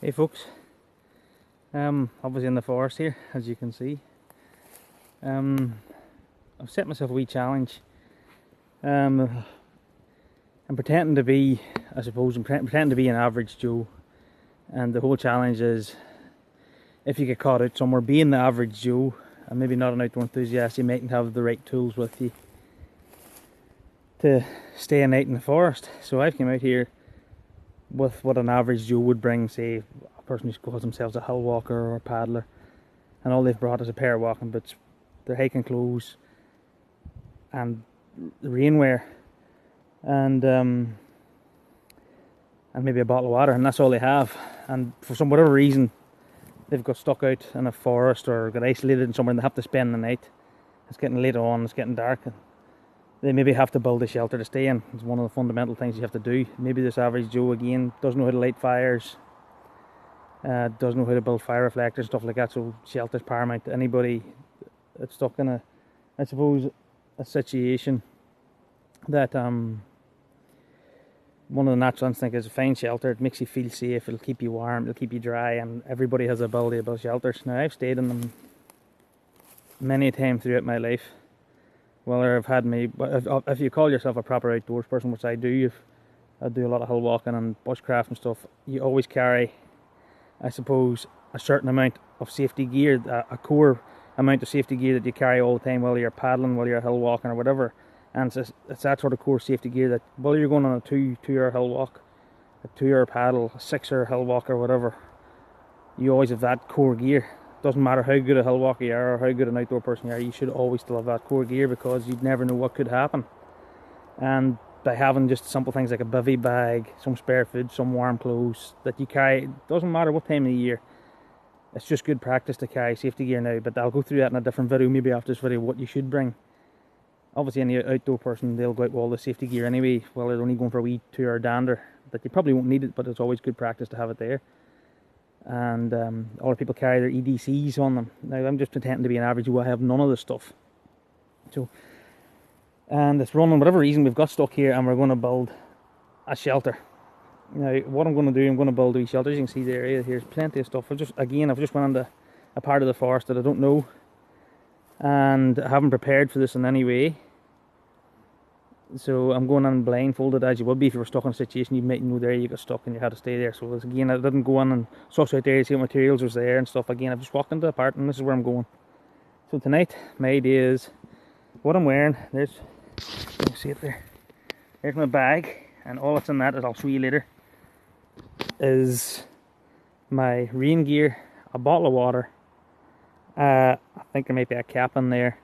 Hey folks, obviously in the forest here, as you can see. I've set myself a wee challenge. I'm pretending to be, I'm pretending to be an average Joe. And the whole challenge is, if you get caught out somewhere being the average Joe, and maybe not an outdoor enthusiast, you mightn't have the right tools with you to stay a night in the forest. So I've come out here with what an average Joe would bring, say a person who calls themselves a hill walker or a paddler, and all they've brought is a pair of walking boots, their hiking clothes, and rainwear, and maybe a bottle of water, and that's all they have. And for some whatever reason, they've got stuck out in a forest or got isolated in somewhere, and they have to spend the night. It's getting late on, it's getting dark, and they maybe have to build a shelter to stay in. It's one of the fundamental things you have to do. Maybe this average Joe, again, doesn't know how to light fires, doesn't know how to build fire reflectors, stuff like that, so shelter's paramount to anybody that's stuck in I suppose, a situation that one of the natural instincts is to find shelter. It makes you feel safe, it'll keep you warm, it'll keep you dry, and everybody has the ability to build shelters. Now, I've stayed in them many a time throughout my life. Whether I've had if you call yourself a proper outdoors person, which I do, I do a lot of hill walking and bushcraft and stuff, you always carry, I suppose, a certain amount of safety gear, a core amount of safety gear that you carry all the time, whether you're paddling, whether you're hill walking or whatever. And it's that sort of core safety gear that, whether you're going on a two-hour hill walk, a 2-hour paddle, a 6-hour hill walk or whatever, you always have that core gear. Doesn't matter how good a hill walker you are or how good an outdoor person you are, you should always still have that core gear, because you'd never know what could happen. And by having just simple things like a bivy bag, some spare food, some warm clothes that you carry, doesn't matter what time of the year, it's just good practice to carry safety gear now. But I'll go through that in a different video, maybe after this video, what you should bring. Obviously any outdoor person, they'll go out with all the safety gear anyway, while they're only going for a wee 2-hour dander, that you probably won't need it, but it's always good practice to have it there. And a lot of people carry their EDCs on them. Now, I'm just pretending to be an average who I have none of this stuff. So, and it's running, whatever reason, we've got stuck here and we're going to build a shelter. Now, what I'm going to do, I'm going to build a wee shelter. As you can see there, here's plenty of stuff. I've just went into a part of the forest that I don't know, and I haven't prepared for this in any way. So I'm going on blindfolded, as you would be if you were stuck in a situation. You might know there you got stuck and you had to stay there. So again, I didn't go on and suss out there to see what materials was there and stuff. Again, I've just walked into the part and this is where I'm going. So tonight, my idea is, what I'm wearing, you can see it there. There's my bag, and all that's in that, as I'll show you later, is my rain gear, a bottle of water, I think there might be a cap in there,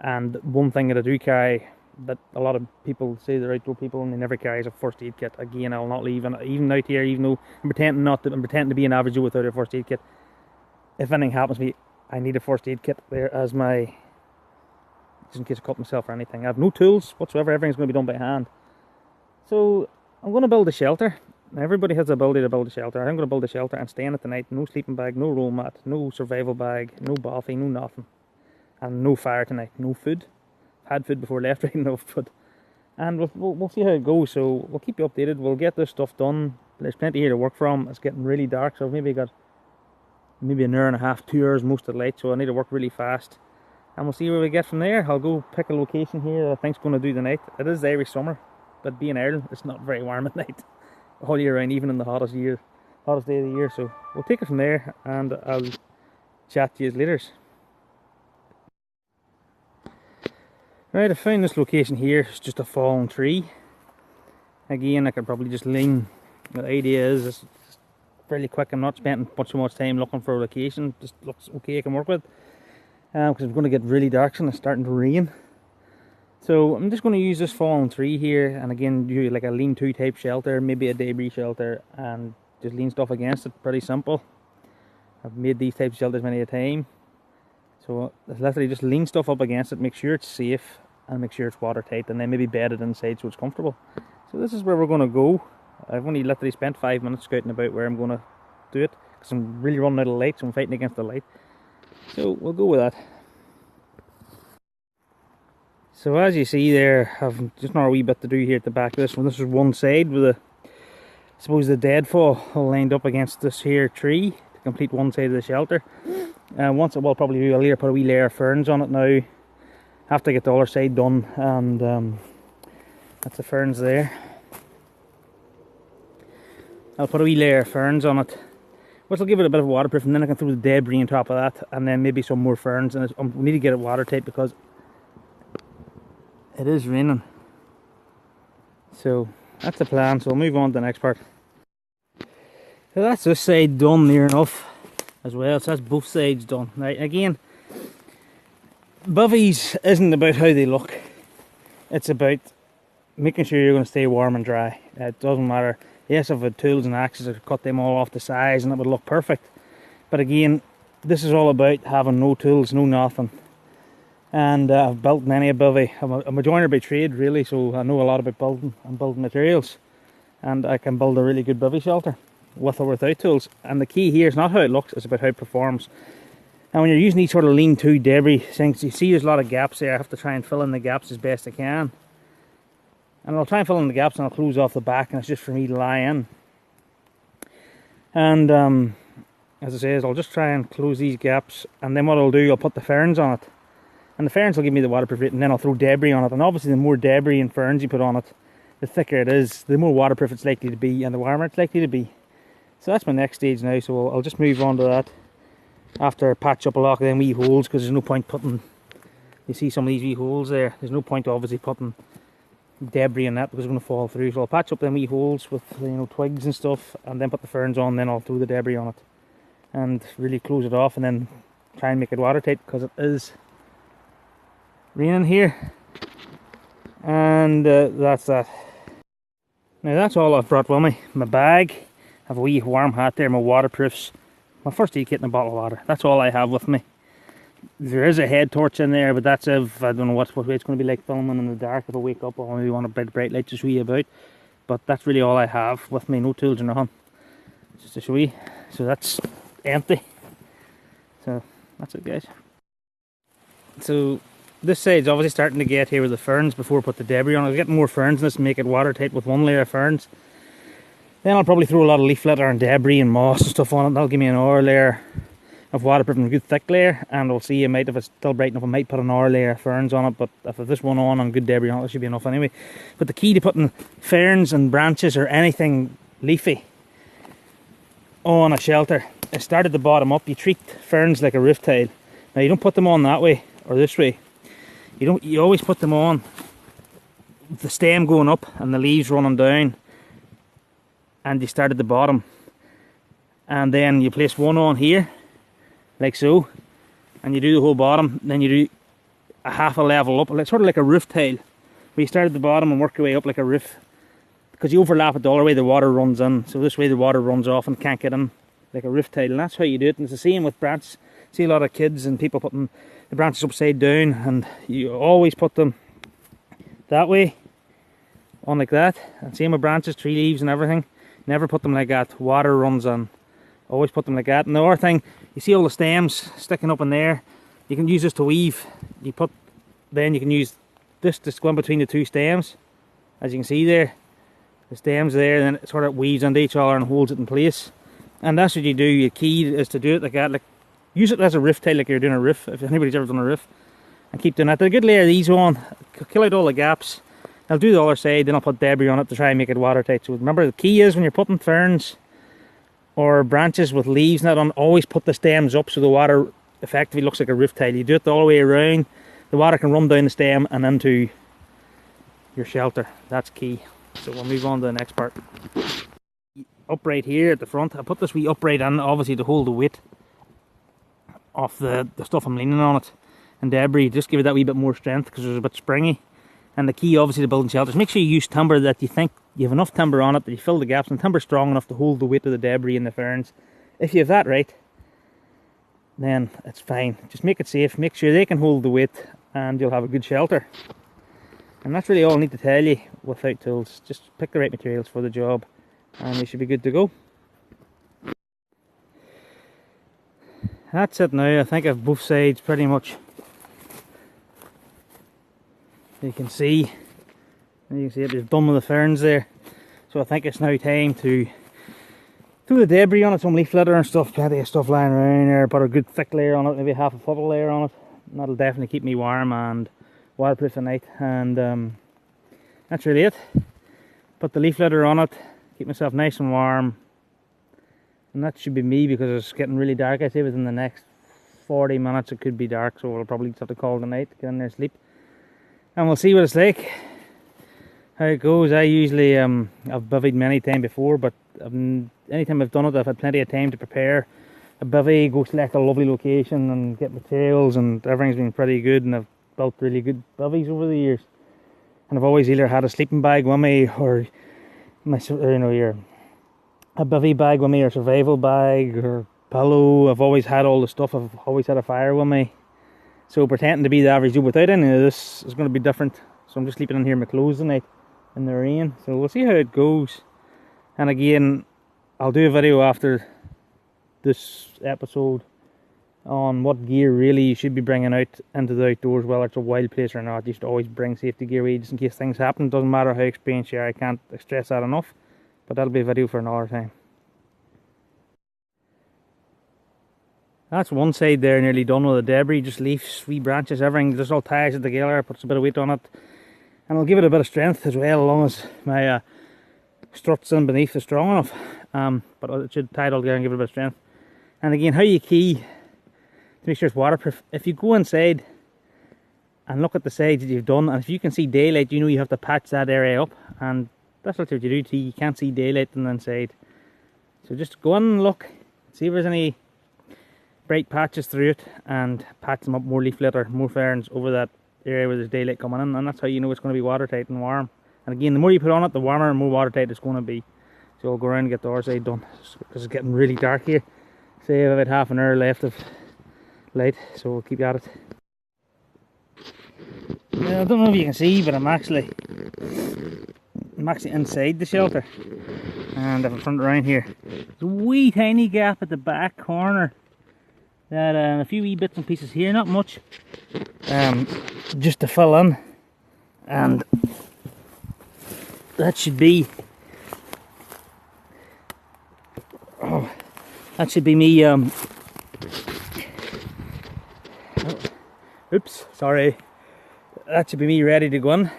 and one thing that I do carry that a lot of people say they're outdoor people and they never carry is a first aid kit. Again, I'll not leave, and even out here, even though I'm pretending to be an average Joe without a first aid kit, if anything happens to me, I need a first aid kit there as my, just in case I cut myself or anything. I have no tools whatsoever, everything's going to be done by hand. So I'm going to build a shelter. Now, everybody has the ability to build a shelter. I'm going to build a shelter and stay in it tonight. No sleeping bag, no roll mat, no survival bag, no bothy, no nothing, and no fire tonight, no food. Had food before left, right enough, and we'll see how it goes. So we'll keep you updated. We'll get this stuff done. There's plenty here to work from. It's getting really dark, so I've maybe got an hour and a half, 2 hours most of the light, so I need to work really fast, and we'll see where we get from there. I'll go pick a location here that I think's going to do the night. It is Irish summer, but being Ireland, it's not very warm at night all year round, even in the hottest day of the year. So we'll take it from there, and I'll chat to you later. Right, I found this location here. It's just a fallen tree. Again, I could probably just lean. The idea is it's fairly quick. I'm not spending much time looking for a location. Just looks okay, I can work with. Because it's going to get really dark and it's starting to rain. So I'm just going to use this fallen tree here, and again do like a lean-to type shelter, maybe a debris shelter, and just lean stuff against it. Pretty simple. I've made these types of shelters many a time. So literally just lean stuff up against it, make sure it's safe, and make sure it's watertight, and then maybe bed it inside so it's comfortable. So this is where we're going to go. I've only literally spent 5 minutes scouting about where I'm going to do it, because I'm really running out of light, so I'm fighting against the light. So we'll go with that. So as you see there, I've just not a wee bit to do here at the back of this one. This is one side with suppose the deadfall all lined up against this here tree to complete one side of the shelter. Once it will probably do, I'll later put a wee layer of ferns on it now. Have to get the other side done, and that's the ferns there. I'll put a wee layer of ferns on it, which will give it a bit of waterproof, and then I can throw the debris on top of that, and then maybe some more ferns. And we need to get it watertight because it is raining. So that's the plan. So we'll move on to the next part. So that's this side done near enough as well. So that's both sides done. Now again, bivvies isn't about how they look. It's about making sure you're going to stay warm and dry. It doesn't matter. Yes, if I had tools and axes, I could cut them all off the size and it would look perfect. But again, this is all about having no tools, no nothing. And I've built many a bivvy. I'm a joiner by trade, really, so I know a lot about building and building materials. And I can build a really good bivvy shelter with or without tools. And the key here is not how it looks, it's about how it performs. And when you're using these sort of lean-to debris things, you see there's a lot of gaps there. I have to try and fill in the gaps as best I can. And I'll try and fill in the gaps and I'll close off the back, and it's just for me to lie in. And as I say, I'll just try and close these gaps, and then what I'll do, I'll put the ferns on it. And the ferns will give me the waterproof rate, and then I'll throw debris on it. And obviously the more debris and ferns you put on it, the thicker it is, the more waterproof it's likely to be, and the warmer it's likely to be. So that's my next stage now, so I'll just move on to that after I patch up a lot of them wee holes, because there's no point putting, you see some of these wee holes there, there's no point obviously putting debris in that because it's going to fall through. So I'll patch up them wee holes with, you know, twigs and stuff, and then put the ferns on, then I'll throw the debris on it and really close it off, and then try and make it watertight because it is raining here. And that's that. Now that's all I've brought with me. My bag, I have a wee warm hat there, my waterproofs, my first aid kit and a bottle of water. That's all I have with me. There is a head torch in there, but that's if I don't know what way it's going to be like filming in the dark. If I wake up, I'll maybe want a bit bright light to show you about. But that's really all I have with me, no tools or nothing. Just to show you. So that's empty. So that's it, guys. So this side's obviously starting to get here with the ferns before I put the debris on. I'll get more ferns in this and make it watertight with one layer of ferns. Then I'll probably throw a lot of leaf litter and debris and moss and stuff on it. That'll give me an hour layer of waterproof and a good thick layer, and we'll see. I might, if it's still bright enough, I might put an hour layer of ferns on it, but if this one on and good debris on it, it should be enough anyway. But the key to putting ferns and branches or anything leafy on a shelter is start at the bottom up. You treat ferns like a roof tile. Now you don't put them on that way or this way. You always put them on with the stem going up and the leaves running down, and you start at the bottom, and then you place one on here like so, and you do the whole bottom, then you do a half a level up, sort of like a roof tile, where you start at the bottom and work your way up like a roof, because you overlap it the other way, the water runs in, so this way the water runs off and can't get in, like a roof tile. And that's how you do it. And it's the same with branches. See a lot of kids and people putting the branches upside down, and you always put them that way, on like that. And same with branches, tree leaves and everything, never put them like that, water runs in. Always put them like that. And the other thing, you see all the stems sticking up in there, you can use this to weave. Then you can use this to go in between the two stems, as you can see there, the stems there, and then it sort of weaves into each other and holds it in place. And that's what you do. Your key is to do it like that, like use it as a roof tile, like you're doing a roof, if anybody's ever done a roof, and keep doing that. Then a good layer of these on, kill out all the gaps. I'll do the other side, then I'll put debris on it to try and make it watertight. So remember, the key is when you're putting ferns or branches with leaves not on, always put the stems up so the water effectively looks like a roof tile. You do it the whole way around, the water can run down the stem and into your shelter. That's key. So we'll move on to the next part. Upright here at the front, I put this wee upright in obviously to hold the weight of the stuff I'm leaning on it, and debris, just give it that wee bit more strength because it's a bit springy. And the key obviously to building shelters, make sure you use timber that you think you have enough timber on it, that you fill the gaps, and timber strong enough to hold the weight of the debris and the ferns. If you have that right, then it's fine. Just make it safe, make sure they can hold the weight, and you'll have a good shelter. And that's really all I need to tell you without tools. Just pick the right materials for the job and you should be good to go. That's it now. I think I've both sides pretty much. You can see it, we've done with the ferns there. So So I think it's now time to throw the debris on it, some leaf litter and stuff, plenty of stuff lying around there, put a good thick layer on it, maybe half a foot layer on it. And that'll definitely keep me warm and waterproof at night. And that's really it. Put the leaf litter on it, keep myself nice and warm. And that should be me, because it's getting really dark. I say within the next 40 minutes it could be dark, so we'll probably just have to call it a night, get in there and sleep. And we'll see what it's like, how it goes. I usually, I've bivvied many times before, but anytime I've done it, I've had plenty of time to prepare a bivvy, go select a lovely location and get materials, and everything's been pretty good, and I've built really good bivvies over the years. And I've always either had a sleeping bag with me, or my, a bivvy bag with me, or survival bag, or pillow. I've always had all the stuff. I've always had a fire with me. So pretending to be the average dude without any of this is going to be different. So I'm just sleeping in here in my clothes tonight in the rain. So we'll see how it goes. And again, I'll do a video after this episode on what gear really you should be bringing out into the outdoors, whether it's a wild place or not. You should always bring safety gear with you, just in case things happen. Doesn't matter how experienced you are, I can't stress that enough. But that'll be a video for another time. That's one side there nearly done with the debris, just leaves, wee branches, everything just all ties it together, puts a bit of weight on it. And I'll give it a bit of strength as well, as long as my struts in beneath are strong enough. But it should tie it all together and give it a bit of strength. And again, how you key to make sure it's waterproof. If you go inside and look at the sides that you've done, and if you can see daylight, you know you have to patch that area up. And that's what you do too. You can't see daylight on the inside. So just go in and look, see if there's any bright patches through it, and patch them up, more leaf litter, more ferns over that area where there's daylight coming in, and that's how you know it's going to be watertight and warm. And again, the more you put on it, the warmer and more watertight it's going to be. So I'll go around and get the other side done, because it's getting really dark here. Say I have about half an hour left of light, so we'll keep at it. Now, I don't know if you can see, but I'm actually inside the shelter, and if I turn it around here, there's a wee tiny gap at the back corner. That a few wee bits and pieces here, not much, just to fill in, and that should be me. Oops, sorry. That should be me ready to go in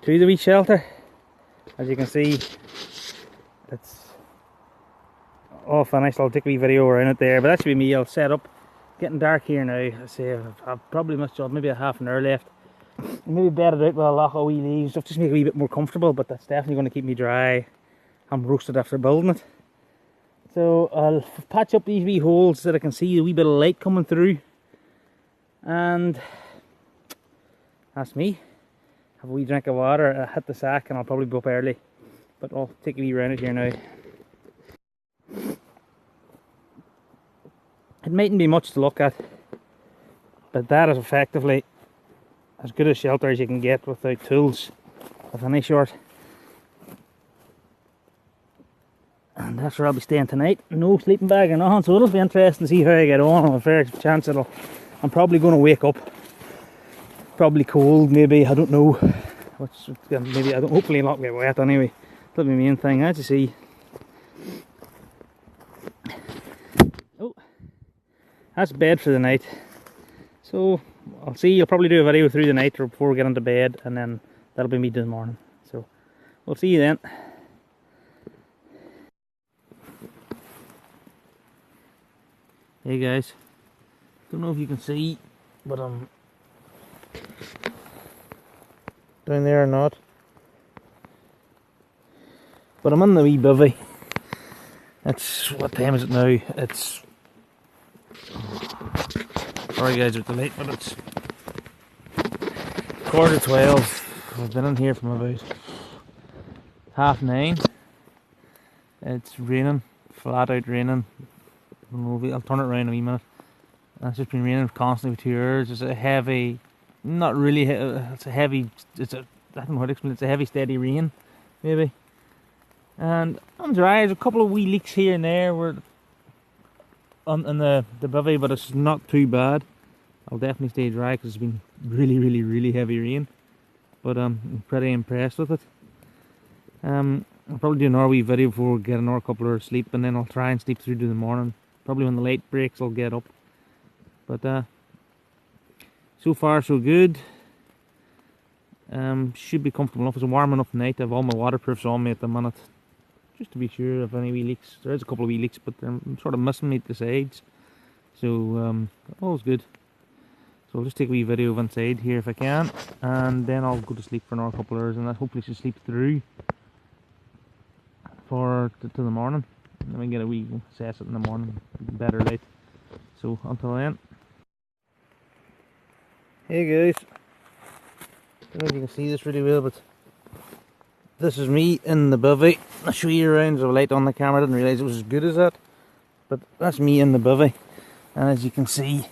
to the wee shelter. As you can see, it's all finished. I'll take a wee video around it there, but that should be me. I'll set up. Getting dark here now. I say I've probably missed maybe a half an hour left. Maybe bed it out with a lot of wee leaves, stuff, just make it a wee bit more comfortable, but that's definitely going to keep me dry. I'm roasted after building it. So I'll patch up these wee holes so that I can see a wee bit of light coming through. And that's me. Have a wee drink of water, hit the sack, and I'll probably go up early. But I'll take a wee round it here now. It mightn't be much to look at, but that is effectively as good a shelter as you can get without tools of any sort. And that's where I'll be staying tonight. No sleeping bag or nothing, so it'll be interesting to see how I get on. I'm a fair chance I'm probably going to wake up probably cold, maybe, I don't know. Maybe, hopefully not get wet anyway. That'll be the main thing. As you see, oh, that's bed for the night. So I'll see. I'll probably do a video through the night or before we get into bed, and then that'll be me in the morning. So we'll see you then. Hey guys, don't know if you can see, but I'm down there or not. But I'm in the wee bivvy. It's, what time is it now? It's, sorry guys with the light, but it's 12:15. I've been in here from about 9:30. It's raining, flat out raining. I'll turn it around in a wee minute. It's just been raining constantly for 2 hours. It's a heavy, not really, it's a heavy, I don't know how to explain it. It's a heavy steady rain, maybe. And I'm dry. There's a couple of wee leaks here and there where in the bivvy, but it's not too bad. I'll definitely stay dry because it's been really heavy rain. But I'm pretty impressed with it. I'll probably do another wee video before we get another couple of hours sleep, and then I'll try and sleep through to the morning. Probably when the light breaks I'll get up. But so far so good. Should be comfortable enough. It's a warm enough night. I have all my waterproofs on me at the minute, just to be sure of any wee leaks. There is a couple of wee leaks, but I'm sort of missing me at the sides. So all's good. So I'll just take a wee video of inside here if I can, and then I'll go to sleep for another couple of hours, and I hopefully should sleep through to the morning. And then we get a wee assess it in the morning, better light. So until then. Hey guys. I don't know if you can see this really well, but this is me in the bivvy. I'll show you around. There's a light on the camera. I didn't realise it was as good as that. But that's me in the bivvy. And as you can see,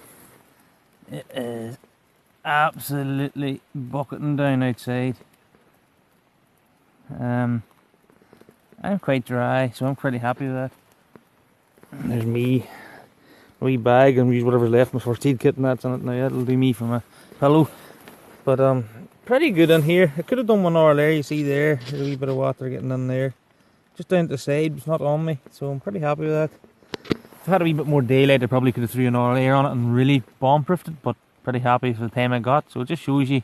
it is absolutely bucketing down outside. I'm quite dry, so I'm pretty happy with that. And there's me, a wee bag, and use whatever's left, my first aid kit and that's in it now. That'll do me for my pillow. But pretty good in here. I could have done 1 hour there, you see there. There's a wee bit of water getting in there. Just down to the side, it's not on me, so I'm pretty happy with that. If I had a wee bit more daylight, I probably could have threw an hour air on it and really bomb-proofed it, but pretty happy for the time I got. So it just shows you,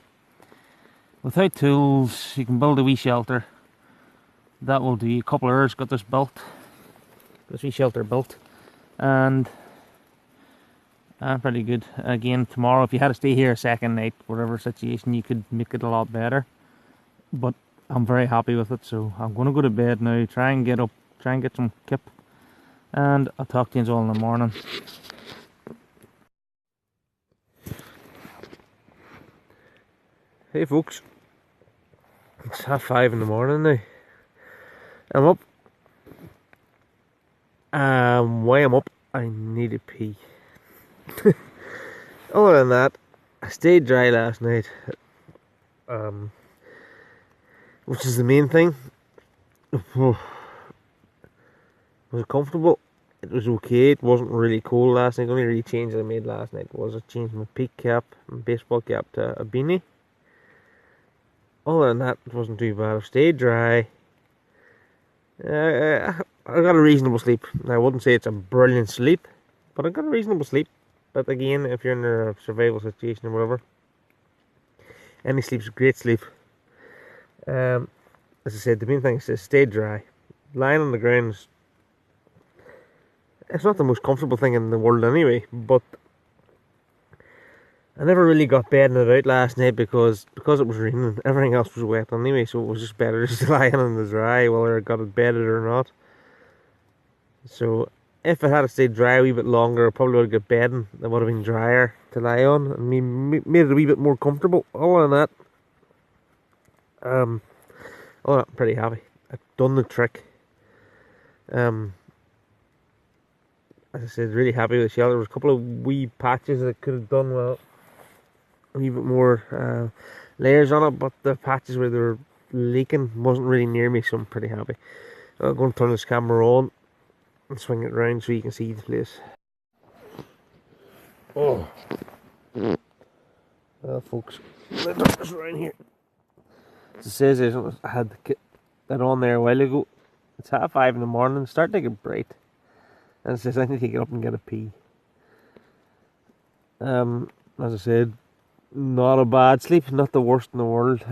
without tools, you can build a wee shelter. That will do. A couple of hours got this built. This wee shelter built. And pretty good. Again, tomorrow, if you had to stay here a second night, whatever situation, you could make it a lot better. But I'm very happy with it, so I'm going to go to bed now, try and get up, try and get some kip. And I'll talk to you all in the morning. Hey folks, it's 5:30 in the morning now. I'm up. While I'm up, I need to pee. Other than that, I stayed dry last night, which is the main thing. Was it comfortable? It was okay. It wasn't really cold last night. The only really change I made last night was I changed my peak cap, my baseball cap, to a beanie. Other than that, it wasn't too bad. I stayed dry. I got a reasonable sleep. I wouldn't say it's a brilliant sleep, but I got a reasonable sleep. But again, if you're in a survival situation or whatever, any sleep's a great sleep. As I said, the main thing is to stay dry. Lying on the ground, it's not the most comfortable thing in the world anyway, but I never really got bedding it out last night because it was raining. Everything else was wet anyway, so it was just better just lying in the dry, whether I got it bedded or not. So if it had to stay dry a wee bit longer, I probably would have got bedding. It would have been drier to lie on and made it a wee bit more comfortable. All of that, I'm pretty happy. I've done the trick. As I said, really happy with the shelter. There was a couple of wee patches that could have done well, a wee bit more layers on it, but the patches where they were leaking wasn't really near me, so I'm pretty happy. So I'm going to turn this camera on and swing it around so you can see the place. Oh, well folks, let me turn this around here. As it says, I had that on there a while ago. It's 5:30 in the morning, it's starting to get bright, and it says I need to get up and get a pee. As I said, not a bad sleep, not the worst in the world,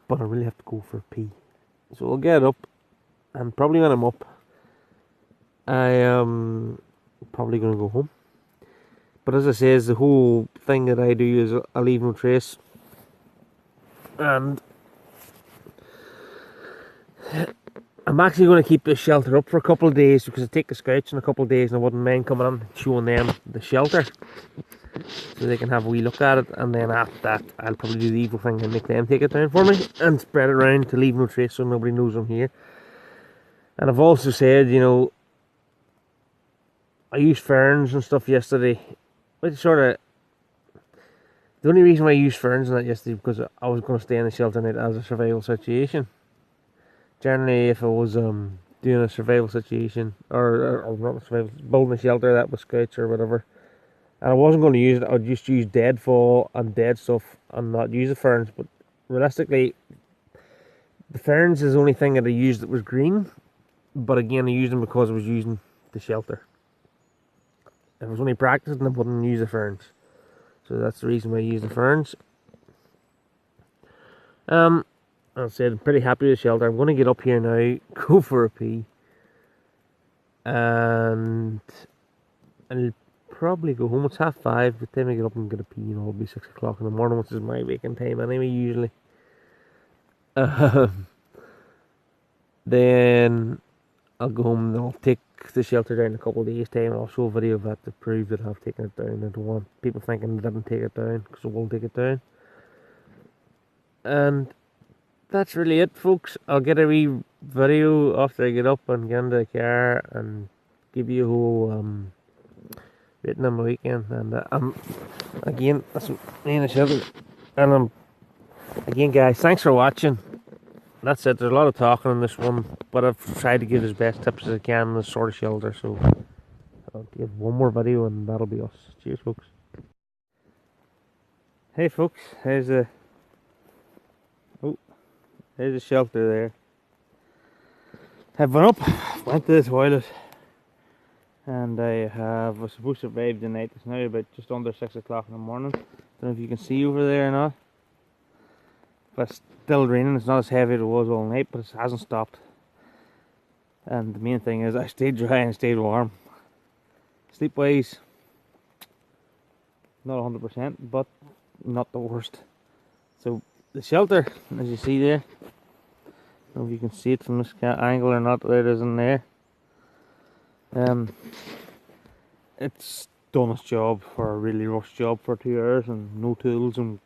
but I really have to go for a pee. So I'll get up, and probably when I'm up, I am probably going to go home. But as I say, the whole thing that I do is I leave no trace, and I'm actually going to keep this shelter up for a couple of days because I take the scouts in a couple of days and I wouldn't mind coming in showing them the shelter so they can have a wee look at it, and then after that I'll probably do the evil thing and make them take it down for me and spread it around to leave no trace so nobody knows I'm here. And I've also said, you know, I used ferns and stuff yesterday, which sort of, the only reason why I used ferns and that yesterday because I was going to stay in the shelter night as a survival situation. Generally, if I was doing a survival situation, or not a survival, building a shelter that was scouts or whatever, and I wasn't going to use it, I would just use deadfall and dead stuff and not use the ferns. But realistically, The ferns is the only thing that I used that was green, but again I used them because I was using the shelter. If I was only practicing, I wouldn't use the ferns. So that's the reason why I use the ferns. As I said, I'm pretty happy with the shelter. I'm going to get up here now, go for a pee, and I'll probably go home. It's 5:30. By the time I get up and get a pee, it'll be 6 o'clock in the morning, which is my waking time anyway, usually. Then I'll go home and I'll take the shelter down in a couple of days' time, and I'll show a video of that to prove that I've taken it down. I don't want people thinking I didn't take it down, because I will take it down. And that's really it, folks. I'll get a wee video after I get up and get into the car and give you a whole rating on my weekend. And again, that's me and the shelter. And again, guys, thanks for watching. That's it. There's a lot of talking on this one, but I've tried to give as best tips as I can on this sort of shelter. So I'll give one more video and that'll be us. Cheers, folks. Hey folks, there's the shelter there. I've been up, went to the toilet, and I was supposed to arrive the night. It's now about just under 6 o'clock in the morning. Don't know if you can see over there or not. But it's still raining. It's not as heavy as it was all night, but it hasn't stopped. And the main thing is I stayed dry and stayed warm. Sleep wise, not 100%, but not the worst. So the shelter, as you see there, I don't know if you can see it from this angle or not. There it is in there. It's done its job for a really rough job for 2 hours, and no tools, and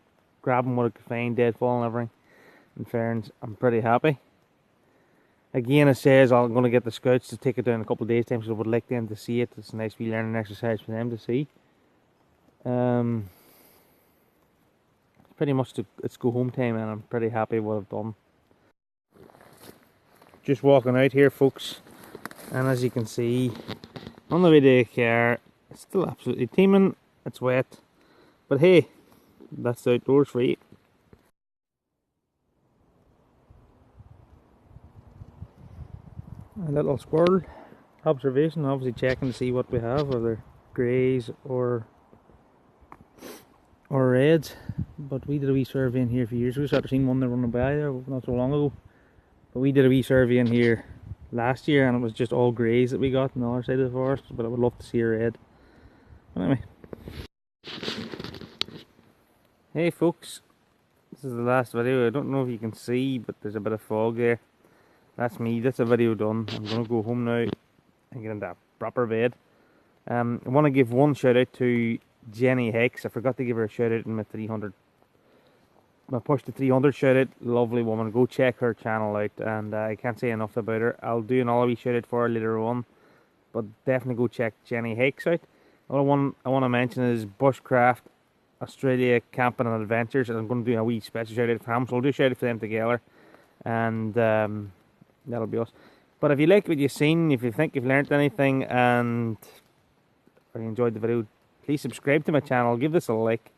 grabbing what I could find, deadfall and everything. In fairness, I'm pretty happy. Again, it says I'm going to get the scouts to take it down in a couple of days' time, so I would like them to see it. It's a nice wee learning exercise for them to see. Pretty much it's go home time, and I'm pretty happy with what I've done. Just walking out here, folks, and as you can see, on the way to the car, it's still absolutely teeming. It's wet, but hey, that's the outdoors for you. A little squirrel observation, obviously checking to see what we have, whether greys or reds. But we did a wee survey in here a few years ago. We started seeing one that running by there not so long ago. But we did a wee survey in here last year, and it was just all greys that we got on the other side of the forest. But I would love to see a red. But anyway, hey folks, this is the last video. I don't know if you can see, but there's a bit of fog there. That's me. That's a video done. I'm gonna go home now and get into a proper bed. I want to give one shout out to Jenny Hicks. I forgot to give her a shout out in my 300. My push to 300 shout out. Lovely woman. Go check her channel out, and I can't say enough about her. I'll do an all-wee shout out for her later on, but definitely go check Jenny Hicks out. Another one I want to mention is Bushcraft Australia Camping and Adventures. I'm going to do a wee special shout out for them, so I'll do a shout out for them together, and that'll be us. But if you like what you've seen, if you think you've learned anything, and or you enjoyed the video, please subscribe to my channel, give this a like,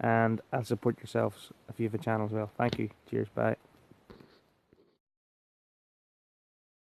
and I'll support yourselves if you have a channel as well. Thank you. Cheers. Bye.